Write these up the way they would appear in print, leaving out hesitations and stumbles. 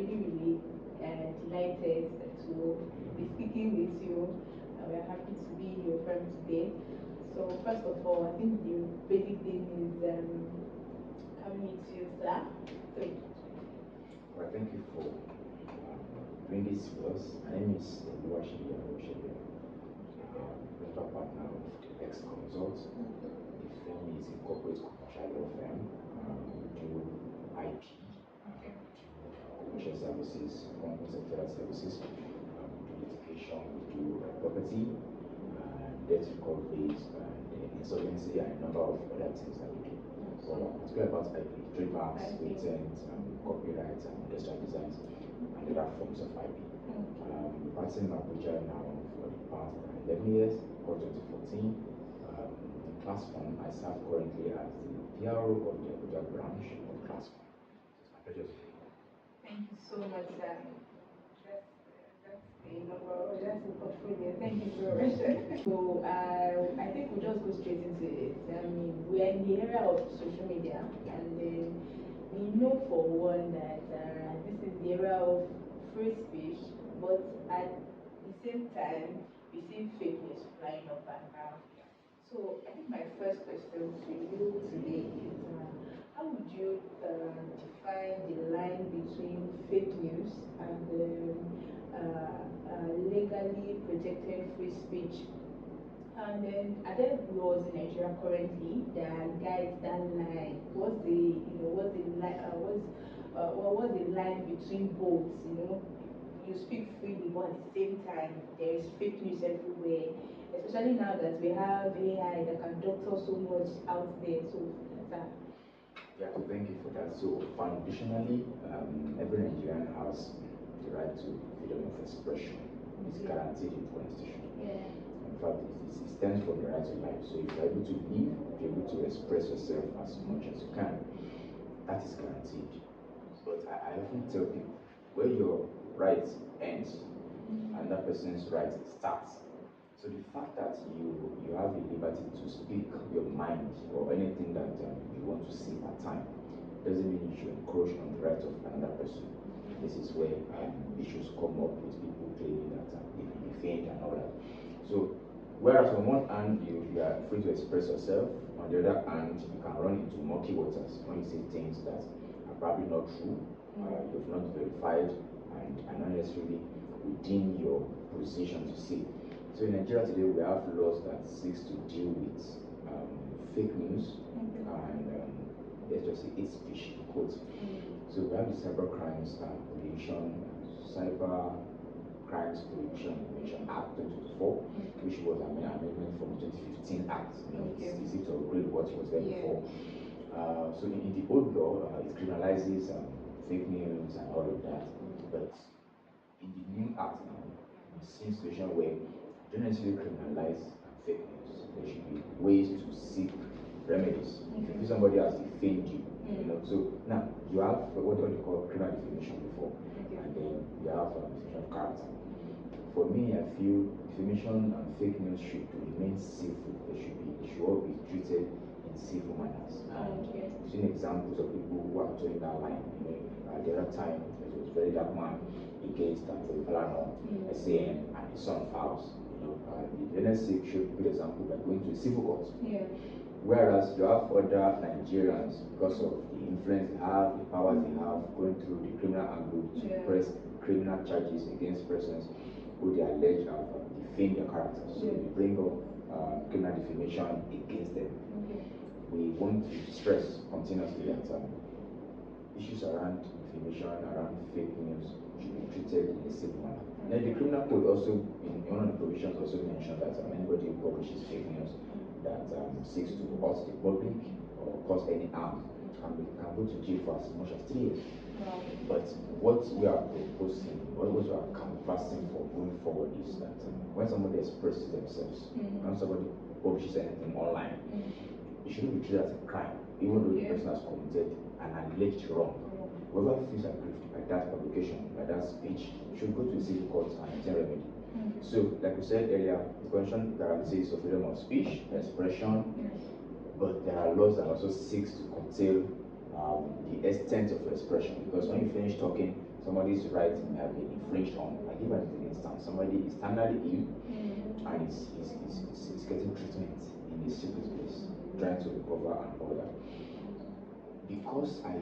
really delighted to be speaking with you. We're happy to be your friend today. So first of all, I think the basic thing is coming with you, sir. So, well, thank you for doing this with us. My name is Arowosebe, principal partner of the X Consult. The firm is a corporate commercial law firm. We do IP, commercial services, company secretarial services, we do litigation, we do property, debt recoveries, and insolvency, and a number of other things that we do. So particularly about IP, trademarks, patents, copyrights, and industrial designs, and other forms of IP. We've been practicing in Abuja now for the past 11 years, or 2014. Clasfonites, I serve currently as the PRO of the Abuja branch of Clasfonites. It's my pleasure to be here. thank you so much, sir. That's the portfolio. Thank you so much. So I think we'll just go straight into it. I mean, we are in the era of social media, and we know for one that this is the era of free speech, but at the same time, we see fake news flying up and down. So I think my first question to you today is, how would you define the line between fake news and legally protected free speech? And then are there laws in Nigeria currently that guide that line? What's the line between both? You speak freely, but at the same time there is fake news everywhere. Especially now that we have AI that can doctor so much out there. So Yeah, so thank you for that. So foundationally, every Nigerian has the right to freedom of expression. It's guaranteed in the Constitution. yeah. In fact, it stands for the right to life. So if you're able to live, if you're able to express yourself as much as you can, that is guaranteed. But I often tell people, where your right ends and that person's right starts. So the fact that you have the liberty to speak your mind or anything that you want to say at time doesn't mean you should encroach on the right of another person. This is where issues come up with people claiming that they've been defamed and all that. So whereas on one hand you are free to express yourself, on the other hand you can run into murky waters when you say things that are probably not true, you've not verified, and are not necessarily within your position to say. So in Nigeria today, we have laws that seeks to deal with fake news and let's just say hate speech, quote. So we have the Cybercrimes Prevention Act 2024, which was an amendment from the 2015 Act. It's easy to upgrade what was there before. So in the old law, it criminalizes fake news and all of that. But in the new act now, we see a situation where don't necessarily criminalize fake news. There should be ways to seek remedies. If somebody has defamed you, so now you have what they call criminal defamation before, and then you have defamation of character. For me, I feel defamation and fake news should remain civil. They should all be treated in civil manners. And we've seen examples of people who are doing that line. At the other time, it was very dark man against Falano, SAN, and his son Faust. The NSC should be a good example by going to a civil court. Whereas you have other Nigerians, because of the influence they have, the powers they have, going through the criminal angle to press criminal charges against persons who they allege have defamed their characters. So they bring up criminal defamation against them. We want to stress continuously that issues around defamation, around fake news should be treated in a civil manner. Then the criminal code also, in one of the provisions, also mentioned that anybody who publishes fake news that seeks to hurt the public or cause any harm can go to jail for as much as 3 years. But what we are proposing, what we are canvassing for going forward is that when somebody expresses themselves, when somebody publishes anything online, it shouldn't be treated as a crime, even though the person has committed an alleged wrong. Whoever feels aggrieved by that publication, by that speech, should go to the civil court and obtain remedy. So, like we said earlier, the Constitution guarantees the freedom of speech, expression, but there are laws that also seek to curtail the extent of your expression. Because when you finish talking, somebody's rights may have been infringed on. I give an instance. Somebody is terminally ill and is getting treatment in a secret place, trying to recover and all that. Because I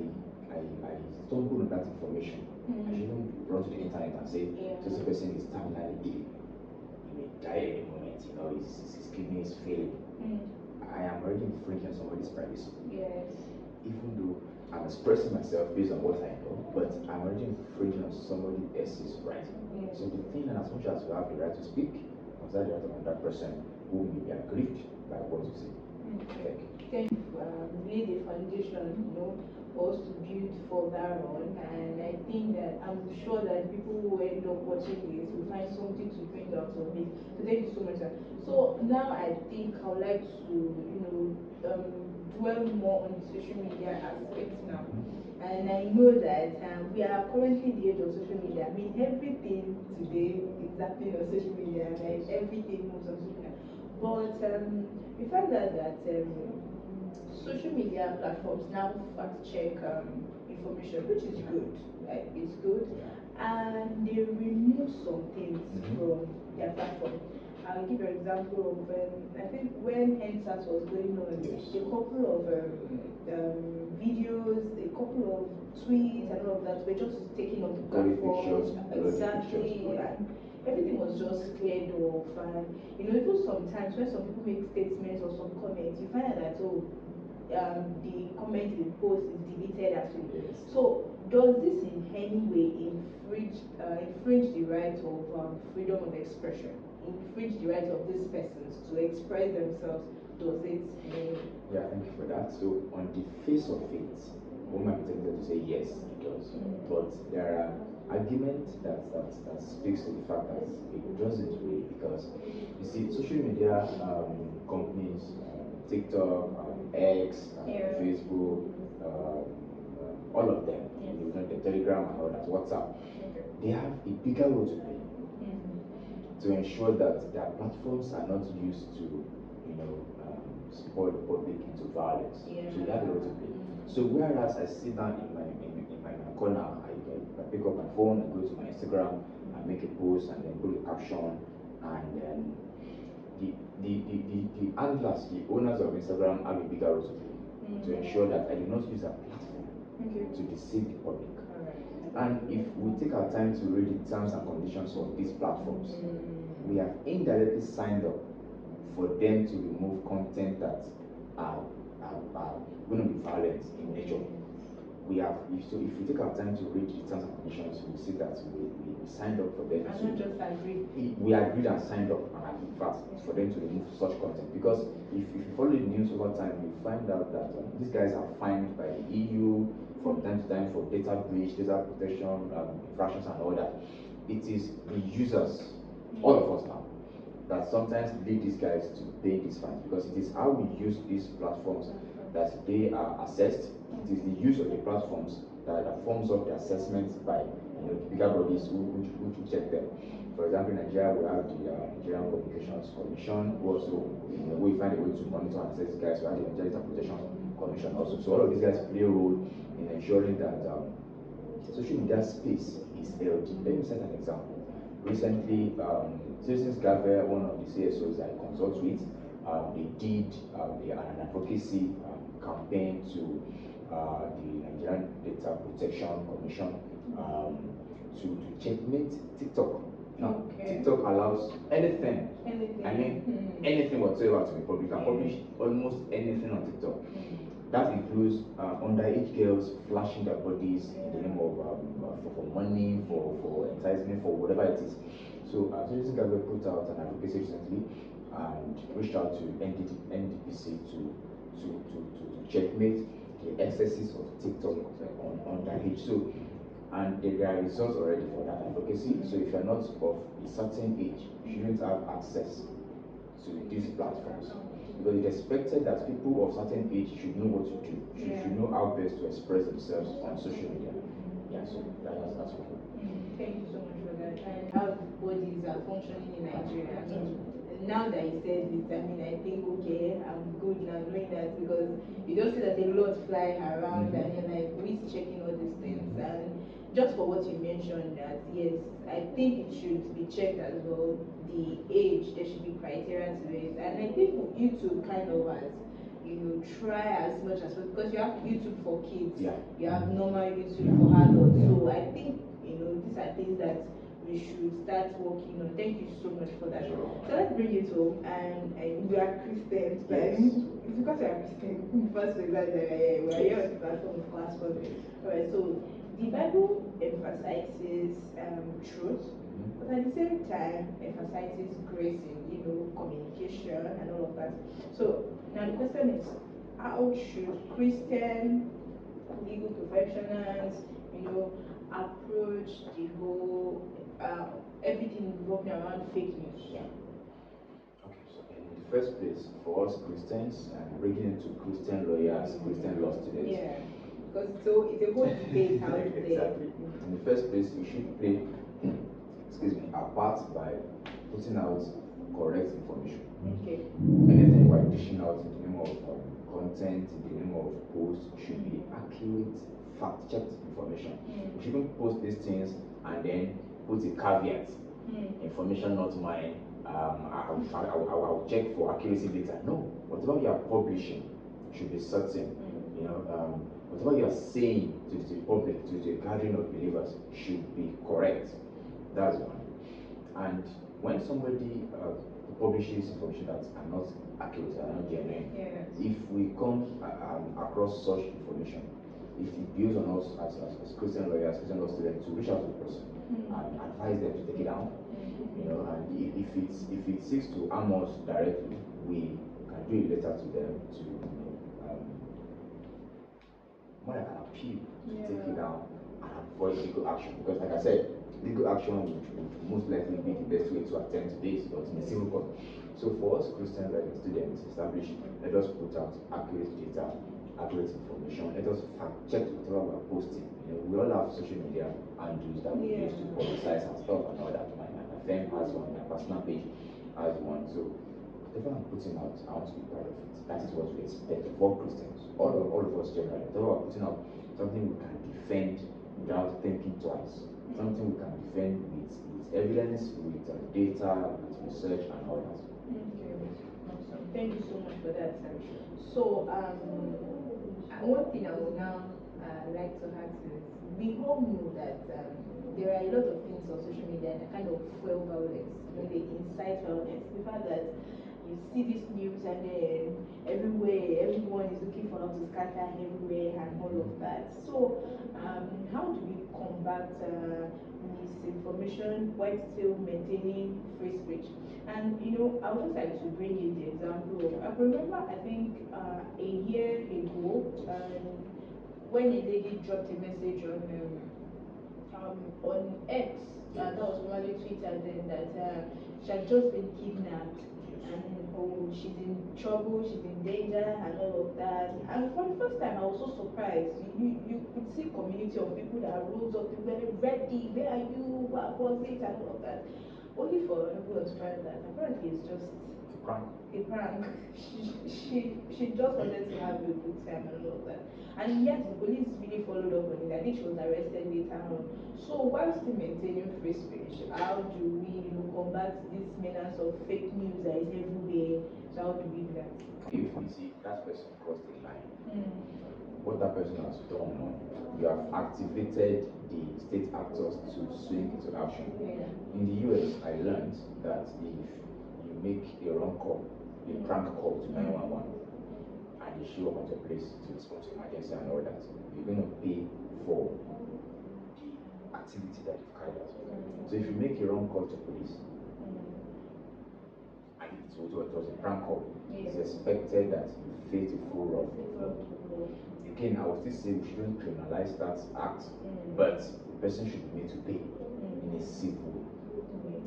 stumbled on that information, I shouldn't run to the internet and say, this person is terminally ill. He may die at any moment, his kidney is failing. I am already infringing somebody's privacy. Yes. Even though I'm expressing myself based on what I know, but I'm already infringing on somebody else's right. So the thing, and as much as you have the right to speak, consider the right of another person who may be aggrieved by what you say. Thank you. Then lay the foundation, for us to build further on, and I think that I'm sure that people who end up watching this will find something to bring out of it. So thank you so much, sir. So now I think I would like to, dwell more on the social media aspect now. And I know that we are currently in the age of social media. I mean, everything today is happening on social media, like everything moves on social media. But we found out that social media platforms now fact check information, which is good, right? It's good, and they remove some things from their platform. I'll give an example of I think when NSAS was going on, a couple of videos, a couple of tweets and all of that were just taken off the platform. Exactly, and everything was just cleared off. And even sometimes when some people make statements or some comments, you find out that the comment in post is deleted actually. Yes. So does this in any way infringe the right of freedom of expression? Infringe the right of these persons to express themselves? Does it? Yeah, thank you for that. So on the face of it, one might be tempted to say yes, it does. But there are arguments that speaks to the fact that it doesn't really, because you see social media companies, TikTok, X, Facebook, all of them, the Telegram and all that, WhatsApp, they have a bigger role to play to ensure that their platforms are not used to, support the public into violence. So they have a role to play. So whereas I sit down in my corner, I pick up my phone, I go to my Instagram, I make a post, and then put a caption, and then the handlers, the owners of Instagram have a bigger role to play to ensure that I do not use that platform to deceive the public. And if we take our time to read the terms and conditions of these platforms, we have indirectly signed up for them to remove content that are going to be violent in nature. If we take our time to read the terms and conditions, we see that we signed up for them. I don't just agree. We agreed and signed up, and in fact, for them to remove such content. Because if you follow the news over time, you find out that these guys are fined by the EU from time to time for data breach, data protection infractions, and all that. It is the users, all of us now, that sometimes lead these guys to pay these fines, because it is how we use these platforms that they are assessed. It is the use of the platforms that forms up the assessments by the bigger bodies who check them. For example, in Nigeria, we have the Nigerian Communications Commission, who also we find a way to monitor and assess guys. We have the Nigerian Data Protection Commission also. So all of these guys play a role in ensuring that social media space is healthy. Let me set an example. Recently, Citizens Gather, one of the CSOs I consult with, they did an advocacy campaign to the Nigerian Data Protection Commission to checkmate TikTok. Now, TikTok allows anything. I mean, anything whatsoever to be public. You can publish almost anything on TikTok. That includes underage girls flashing their bodies in the name of for money, for enticement, for whatever it is. So, Citizens Gather put out an advocacy recently and reached out to NDPC to checkmate the excesses of TikTok on underage. So, and there are results already for that advocacy. So if you're not of a certain age, you shouldn't have access to these platforms, because it's expected that people of certain age should know what to do, should know how best to express themselves on social media. Yeah, so that's okay. Thank you so much for that. And how bodies are functioning in Nigeria. I mean, now that you said it, I mean, I think, okay, I'm good now knowing that, because you don't see that a lot fly around and you're like, who is checking all these things? And just for what you mentioned, that yes, I think it should be checked as well. The age, there should be criteria to it, and I think YouTube kind of has, try as much as possible, because you have YouTube for kids, you have normal YouTube for adults. So I think these are things that we should start working on. Thank you so much for that. So let's bring it home, and we are Christians, but it's because we are Christians. First, we are here on the platform of Clasfonites. Alright, so the Bible emphasizes truth, but at the same time emphasizes grace in communication and all of that. So now the question is, how should Christian legal professionals approach the whole everything revolving around fake news? Okay, so in the first place, for us Christians, and breaking into Christian lawyers, Christian law students. Because it's a whole debate out there. Exactly. In the first place, we should play, our part by putting out correct information. Okay. Anything we're dishing out in the name of content, in the name of post, should be accurate, fact-checked information. We shouldn't post these things and then put a caveat. Information not mine. I will check for accuracy later. No, whatever you are publishing should be certain. Whatever you are saying to the public, to the gathering of believers, should be correct. That's one. And when somebody publishes information that are not accurate, are not genuine, if we come across such information, if it builds on us as Christian lawyers, Christian law students, to reach out to the person and advise them to take it down, and if it seeks to harm us directly, we can do a letter to them to more like an appeal to take it down and avoid legal action. Because like I said, legal action would most likely be the best way to attend to this, but in a civil court. So for us Christian learning students, let us put out accurate data, accurate information. Let us fact check whatever we are posting. We all have social media handles that we use to publicize our stuff and all that. My firm has one, my personal page has one. So whatever I'm putting out, I want to be proud of it. That is what we expect of all Christians, all of us generally. Whatever we're putting out, something we can defend without thinking twice. Something we can defend with evidence, with data, with research, and all that. Okay, awesome. Thank you so much for that, sir. So, one thing I would now like to ask is, we all know that there are a lot of things on social media that kind of fuel violence, they incite violence. The fact that you see this news and then everywhere, everyone is looking for how to scatter everywhere and all of that. So, how do we combat misinformation while still maintaining free speech? And I would just like to bring in the example. I remember, I think a year ago, when a lady dropped a message on X, that was formerly Twitter, then that she had just been kidnapped, and she's in trouble, she's in danger, and all of that. And for the first time, I was so surprised. You could see a community of people that rose up, they were ready, where are you, what was it, and all of that. Only for everyone to find that apparently it's just a prank. She just wanted to have a good time and all of that. And yes, the police really followed up on it. I think she was arrested later on. So while still maintaining free speech, how do we combat this menace of fake news that is everywhere? So how do we do that? If we see that person crossed the line, what that person has done, you have activated the state actors to swing into action. In the US, I learned that if you make a wrong call, a prank call to 911, and they show up at your place to respond to emergency and all that, you're going to pay for the activity that you've carried out. So if you make a wrong call to police, and it was a prank call, it's expected that you face the full wrath of God. Again, I would still say we shouldn't criminalize that act, but the person should be made to pay in a civil.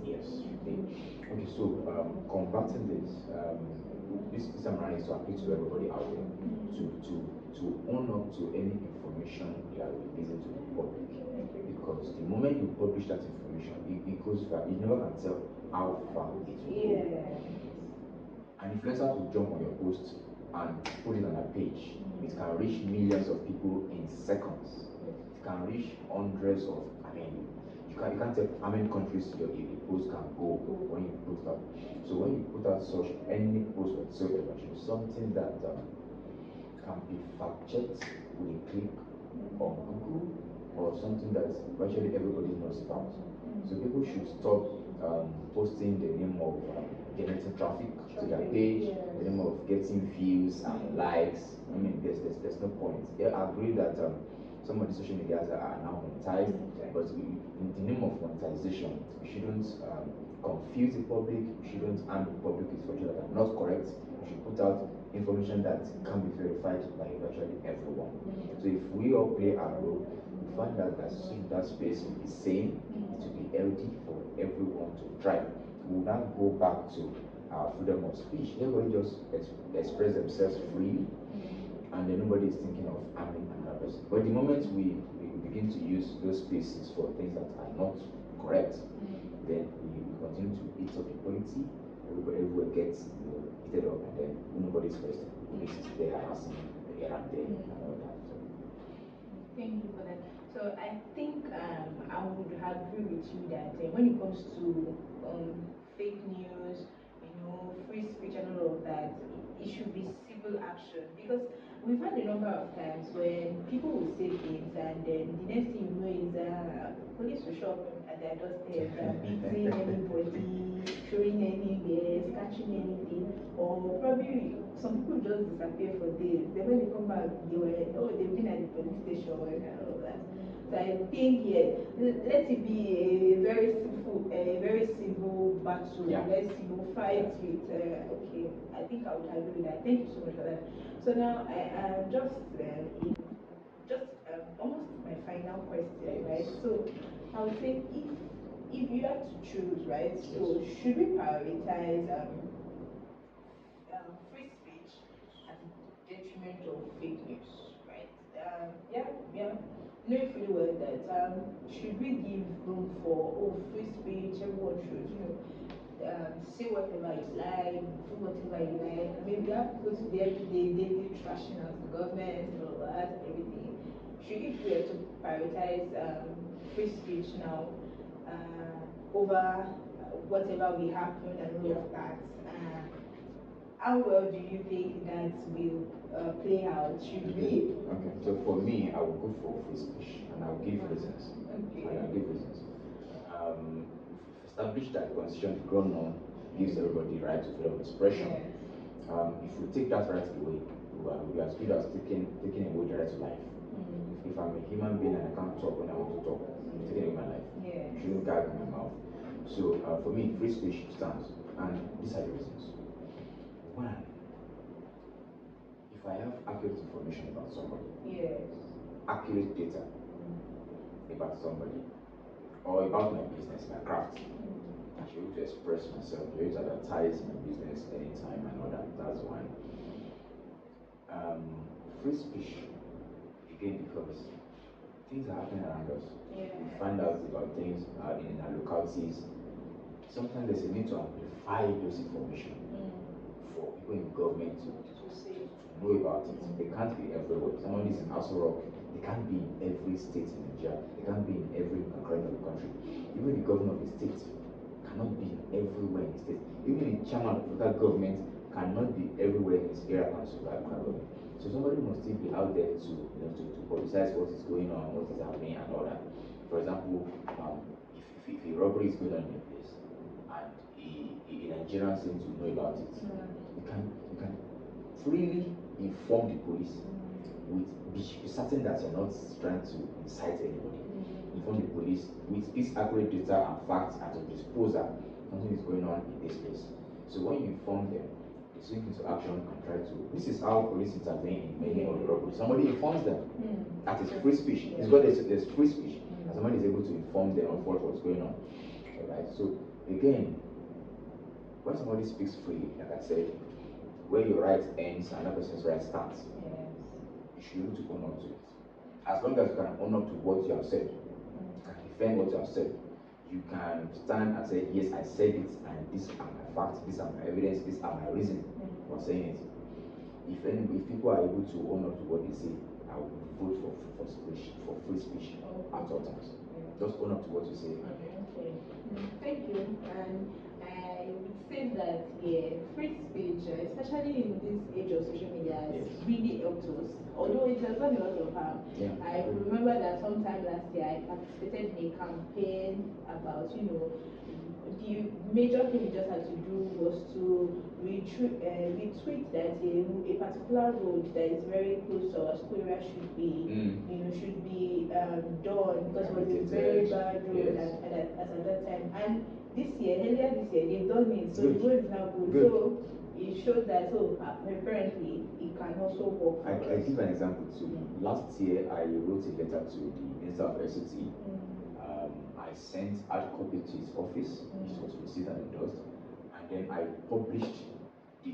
Yes, should pay. Okay, so combating this time around is to appeal to everybody out there to own up to any information you are releasing to the public, because the moment you publish that information, it goes far. You never can tell how far it will go. An influencer will jump on your post and put it on a page. It can reach millions of people in seconds. It can reach hundreds of, you can't tell how many countries your post can go when you post out. So when you put out such any post whatsoever, it should be something that can be fact checked with a click on Google, or something that virtually everybody knows about. So people should stop posting the name of generating traffic to their page, the name of getting views and likes. There's no point. Yeah, I agree that some of the social medias are now monetized, but in the name of monetization, we shouldn't confuse the public, we shouldn't harm the public with information that are not correct. We should put out information that can be verified by virtually everyone. So if we all play our role, we find out that that space will be sane, it will be healthy for everyone to thrive. We will not go back to our freedom of speech. Everybody just express themselves freely, and then nobody is thinking of harming another person. But the moment we begin to use those spaces for things that are not correct, then we continue to eat up equality. Everywhere gets heated up, and then nobody's question. Police is there harassing here and there and all that. So. Thank you for that. So I think I would agree with you that when it comes to fake news, free speech and all of that, it should be civil action, because we've had a number of times when people will say things and then the next thing you know is police will show up at their doorstep, beating anybody, throwing anywhere, catching anything, or probably some people just disappear for days. Then when they come back, they've been at the police station and all of that. So I think let it be a very simple battle. Yeah. Let's fight with. Okay, I think I would agree with that. Thank you so much for that. So now I am just almost my final question, right? So I would say if you had to choose, right? So should we prioritize free speech at the detriment of fake news, right? Knowing fully well that should we give room for free speech? Everyone should, say whatever you like, do whatever you like. I mean, we have to go to the everyday, daily trashing of the government and all that, everything. If we are to prioritize free speech now over whatever will happen and all of that, how well do you think that will play out? Should we? Okay, so for me, I will go for free speech, and I'll give reasons. Okay. I'll give reasons. We've established that the Constitution, grown on, gives everybody the right to freedom of expression. Yes. If we take that right away, we are as good as taking away the right to life. If I'm a human being and I can't talk when I want to talk, I'm taking away my life. Yes. You shouldn't gag in my mouth. So for me, free speech stands, and these are the reasons. One, if I have accurate information about somebody, Yes. accurate data about somebody, or about my business, my craft, I should be able to express myself, be able to advertise my business anytime and all that. That's one. Free speech, again, because things are happening around us. Yeah. We find out about things in our localities. Sometimes there's a need to amplify those information for people in government to know about it. They can't be everywhere. Someone is in Aso Rock, they can't be in every state in Nigeria. They can't be in every corner of the country. Even the governor of the state cannot be everywhere in the state. Even the chairman of the local government cannot be everywhere in his area council. So somebody must still be out there to publicize what is going on, what is happening, and all that. For example, if a robbery is going on in a place and a Nigerian seems to know about it, you can freely inform the police with be certain that you're not trying to incite anybody. Inform the police with this accurate data and facts and to dispose that something is going on in this place. So when you inform them, they swing into action and try to. This is how police intervene in many of the robberies. Somebody informs them. That is free speech. It's got there's free speech. And somebody is able to inform them of what's going on. Alright. So again, when somebody speaks freely, like I said, where your right ends and another person's right starts, you should be able to own up to it. As long as you can own up to what you have said, you can defend what you have said, you can stand and say, yes, I said it, and these are my facts, these are my evidence, these are my reason for saying it. If people are able to own up to what they say, I I would vote for free speech at all times. Just own up to what you say. Okay. Thank you. And I would say that free speech, especially in this age of social media, has really helped us. Although it has done a lot of harm. Yeah. I remember that sometime last year I participated in a campaign about, the major thing we just had to do was to retweet that a particular road that is very close to our school area should be done, because it was a very bad road at that time. And earlier this year, they've done it, so the road is now good. So it shows that apparently it can also work for us. I give an example too. Last year I wrote a letter to the Minister of SOT. I sent hard copy to his office, which was received and endorsed, and then I published the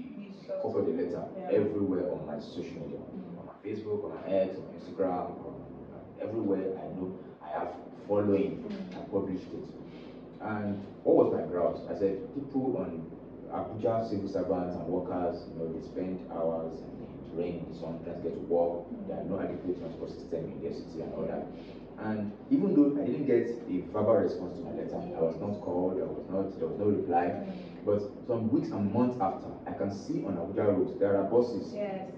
copy of the letter everywhere on my social media, on my Facebook, on my X, on my Instagram, everywhere I know I have following. I published it. And what was my grouse? I said people on Abuja civil servants and workers, they spend hours in the rain, in the sun, trying to get to work. There are no adequate transport system in their city and all that. And even though I didn't get a verbal response to my letter, I was not called, there was no reply. But some weeks and months after, I can see on Abuja roads there are buses. Yes,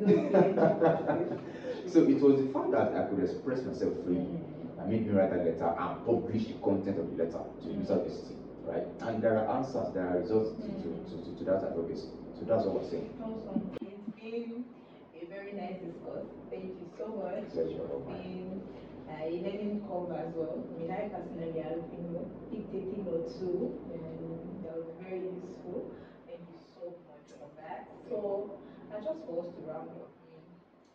those buses. So it was the fact that I could express myself freely that made me write that letter and publish the content of the letter to the Minister of ST, right? And there are answers, there are results to that advocacy. So that's what we're saying. Awesome. It's been a very nice discourse. Thank you so much. Pleasure. It's been a learning curve as well. I personally have picked a thing or two, and that was very useful. Thank you so much for that. So, just for us to round up,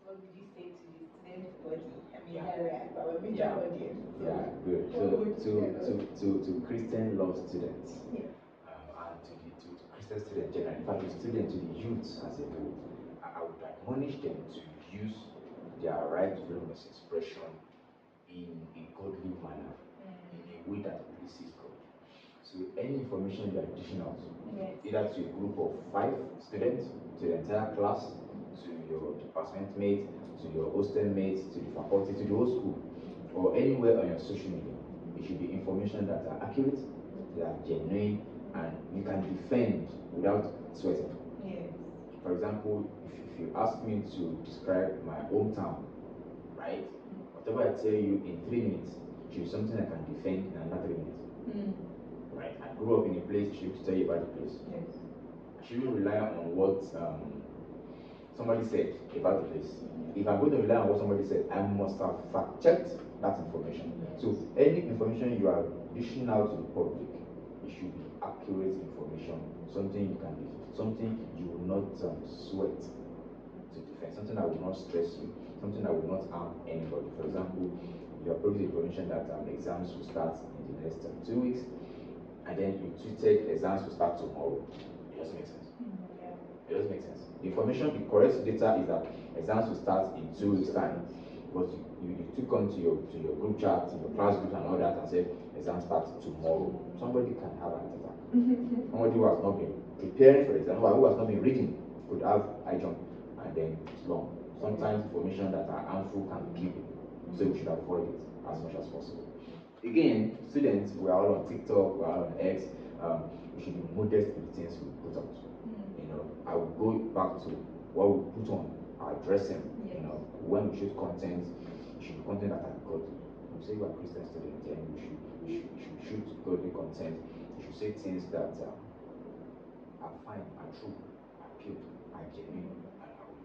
what would you say to the student body? Our major audience. Yeah, good. To Christian law students, and to Christian students generally, in fact, to students, to the youth as a whole, I would admonish them to use their right to freedom of expression in a godly manner, in a way that pleases God. So any information you are dishing out, either to a group of 5 students, to the entire class, to your department mate, to your hostel mates, to the faculty, to the whole school, or anywhere on your social media, it should be information that are accurate, that are genuine, and you can defend without sweating. For example, if you ask me to describe my hometown, right? Whatever I tell you in 3 minutes should be something I can defend in another 3 minutes. Right? I grew up in a place, I should tell you about the place. I shouldn't rely on what somebody said about the place. If I'm going to rely on what somebody said, I must have fact-checked that information. So any information you are dishing out to the public, it should be accurate information, something you can defend, something you will not sweat to defend, something that will not stress you, something that will not harm anybody. For example, you are publishing information that exams will start in the next 2 weeks, and then you tweeted exams will start tomorrow. It doesn't make sense. It doesn't make sense. The information, the correct data is that exams will start in 2 weeks' time. But you took onto your group chat, your class group and all that, and said exams start tomorrow. Somebody can have an attack. Somebody who has not been preparing for exam, who has not been reading, could have high jump, and then it's long. Sometimes information that are harmful can kill you. So we should avoid it as much as possible. Again, students, we are all on TikTok, we are all on X. We should be modest with the things we put out. I will go back to what we put on our dressing. When we shoot content, it should be content that are godly. We say we are Christian students, then we should shoot godly content. We should say things that are fine, are true, are pure, are genuine, and are good.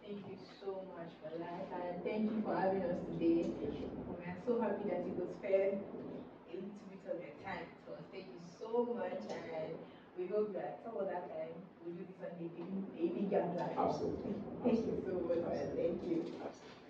Thank you so much for that, and thank you for having us today. We are so happy that you could spare a little bit of your time to us. Thank you so much, and we hope that some other time we'll do this on a bigger plan. Absolutely. Thank you so much, man. Thank you. Absolutely.